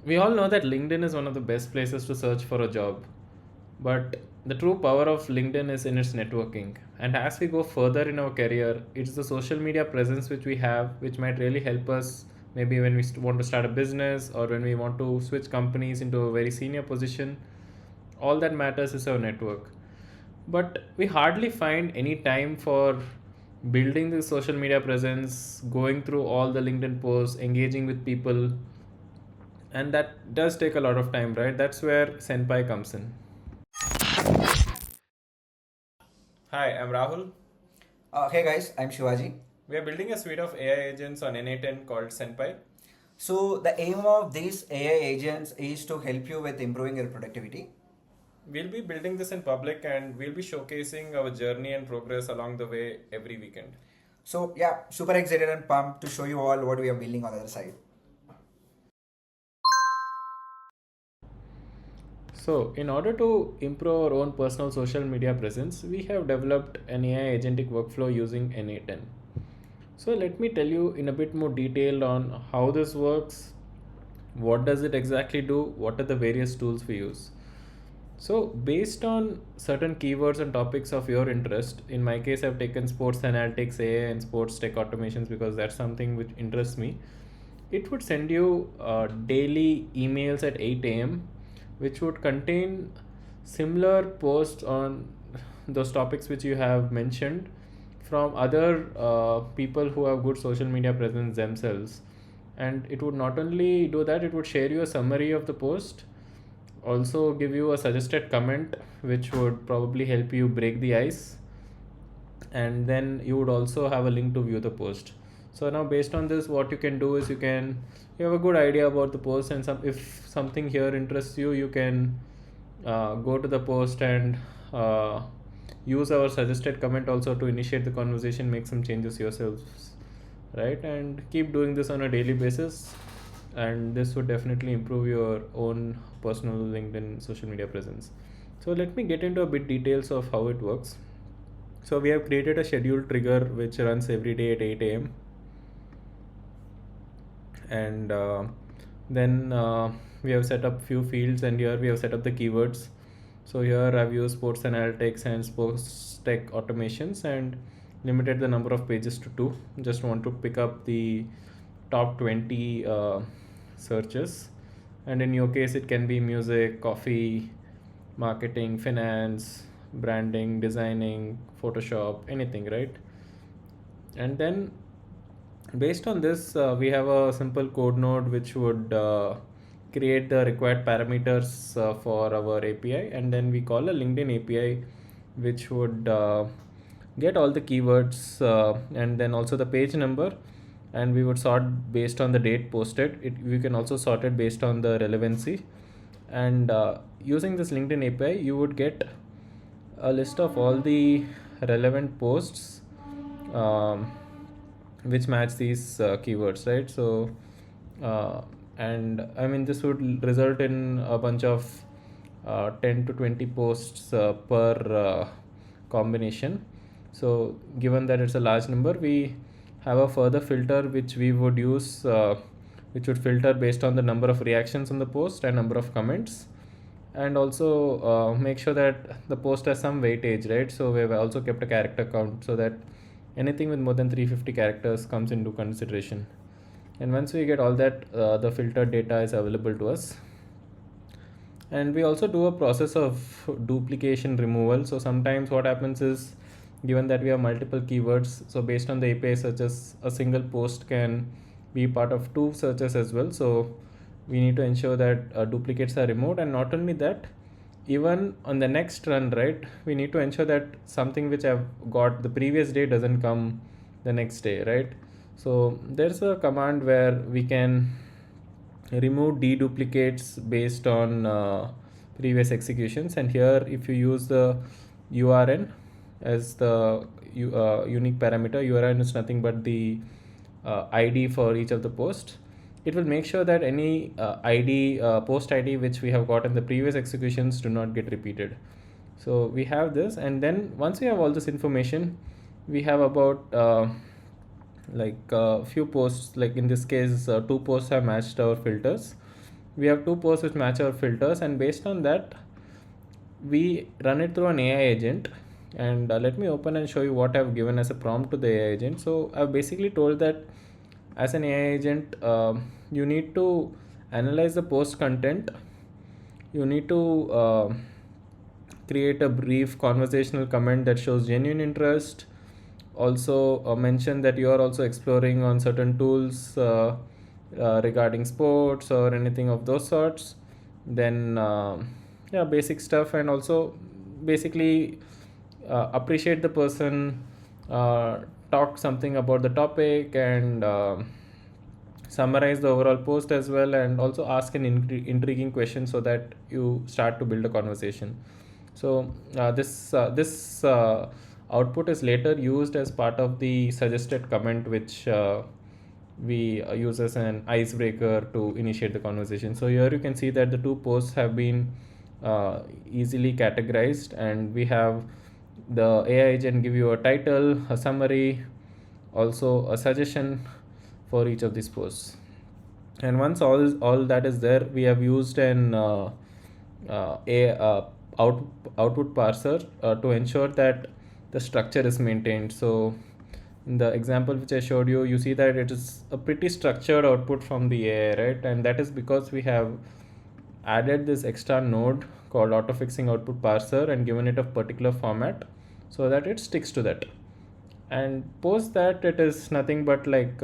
We all know that LinkedIn is one of the best places to search for a job, but the true power of LinkedIn is in its networking. And as we go further in our career, it's the social media presence which we have, which might really help us maybe when we want to start a business or when we want to switch companies into a very senior position. All that matters is our network. But we hardly find any time for building the social media presence, going through all the LinkedIn posts, engaging with people, and that does take a lot of time, right? That's where Senpai comes in. Hi, I'm Rahul. Hey guys, I'm Shivaji. We are building a suite of AI agents on N8N called Senpai. So the aim of these AI agents is to help you with improving your productivity. We'll be building this in public and we'll be showcasing our journey and progress along the way every weekend. So yeah, super excited and pumped to show you all what we are building on the other side. So, in order to improve our own personal social media presence, we have developed an AI agentic workflow using N8N. So, let me tell you in a bit more detail on how this works, what does it exactly do, what are the various tools we use. So, based on certain keywords and topics of your interest, in my case, I've taken sports analytics, AI, and sports tech automations because that's something which interests me. It would send you daily emails at 8 a.m., which would contain similar posts on those topics which you have mentioned from other people who have good social media presence themselves. And it would not only do that, it would share you a summary of the post, also give you a suggested comment which would probably help you break the ice, and then you would also have a link to view the post. So now based on this, what you can do is you have a good idea about the post, and if something here interests you, you can go to the post and uh, use our suggested comment also to initiate the conversation, make some changes yourselves, right? And keep doing this on a daily basis, and this would definitely improve your own personal LinkedIn social media presence. So let me get into a bit details of how it works. So we have created a scheduled trigger which runs every day at 8 a.m. and then we have set up few fields, and here we have set up the keywords. So here I've used sports analytics and sports tech automations and limited the number of pages to 2. Just want to pick up the top 20 searches, and in your case it can be music, coffee, marketing, finance, branding, designing, photoshop, anything, right? And then based on this, we have a simple code node which would create the required parameters for our API, and then we call a LinkedIn API which would get all the keywords and then also the page number, and we would sort based on the date posted. We can also sort it based on the relevancy, and using this LinkedIn API you would get a list of all the relevant posts um, which match these keywords, right? So uh, and I mean this would result in a bunch of 10 to 20 posts per combination. So given that it's a large number, we have a further filter which we would use, which would filter based on the number of reactions on the post and number of comments, and also make sure that the post has some weightage, right? So we've also kept a character count so that anything with more than 350 characters comes into consideration. And once we get all that, the filtered data is available to us. And we also do a process of duplication removal. So sometimes what happens is, given that we have multiple keywords, so based on the API searches, a single post can be part of two searches as well. So we need to ensure that duplicates are removed, and not only that, even on the next run, right, we need to ensure that something which I've got the previous day doesn't come the next day, right? So there's a command where we can remove deduplicates based on previous executions, and here if you use the urn as the unique parameter, urn is nothing but the id for each of the posts. It will make sure that any id post id which we have got in the previous executions do not get repeated. So we have this, and then once we have all this information, we have about like few posts, like in this case two posts have matched our filters, we have two posts which match our filters, and based on that we run it through an AI agent. And let me open and show you what I've given as a prompt to the AI agent. So I've basically told that as an AI agent, you need to analyze the post content. You need to create a brief conversational comment that shows genuine interest. Also mention that you are also exploring on certain tools regarding sports or anything of those sorts. Then yeah, basic stuff. And also basically appreciate the person, talk something about the topic, and summarize the overall post as well, and also ask an intriguing question so that you start to build a conversation. So this output is later used as part of the suggested comment, which we use as an icebreaker to initiate the conversation. So here you can see that the two posts have been easily categorized, and we have the AI agent give you a title, a summary, also a suggestion for each of these posts. And once all that is there, we have used an a out, output parser to ensure that the structure is maintained. So in the example which I showed you, you see that it is a pretty structured output from the AI, right? And that is because we have added this extra node called autofixing output parser and given it a particular format so that it sticks to that. And post that, it is nothing but like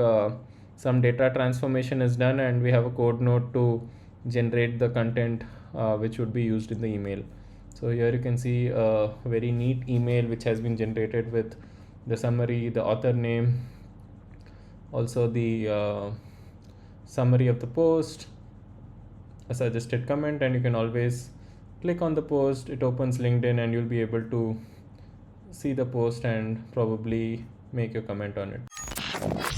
some data transformation is done, and we have a code node to generate the content which would be used in the email. So here you can see a very neat email which has been generated with the summary, the author name, also the summary of the post, a suggested comment, and you can always click on the post. It opens LinkedIn and you'll be able to see the post and probably make your comment on it.